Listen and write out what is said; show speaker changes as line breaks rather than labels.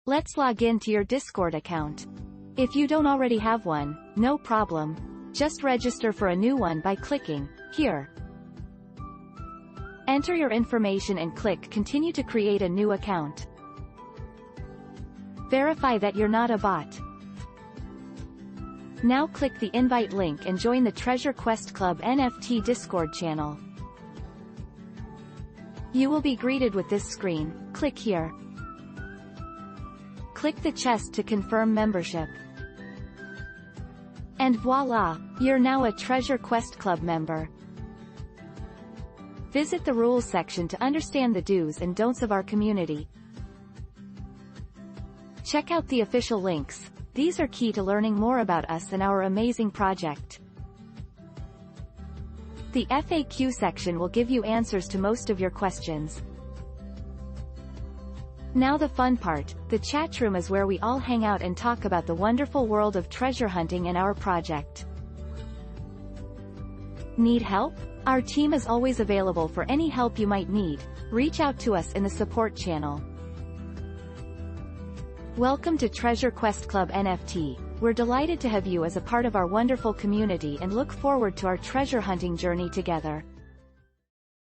Let's log in to your Discord account. If you don't already have one, no problem. Just register for a new one by clicking here. Enter your information and click Continue to create a new account. Verify that you're not a bot. Now click the invite link and join the Treasure Quest Club NFT Discord channel. You will be greeted with this screen. Click here. Click the chest to confirm membership. And voila, you're now a Treasure Quest Club member. Visit the rules section to understand the do's and don'ts of our community. Check out the official links. These are key to learning more about us and our amazing project. The FAQ section will give you answers to most of your questions. Now the fun part, the chat room is where we all hang out and talk about the wonderful world of treasure hunting and our project. Need help? Our team is always available for any help you might need. Reach out to us in the support channel. Welcome to Treasure Quest Club NFT. We're delighted to have you as a part of our wonderful community and look forward to our treasure hunting journey together.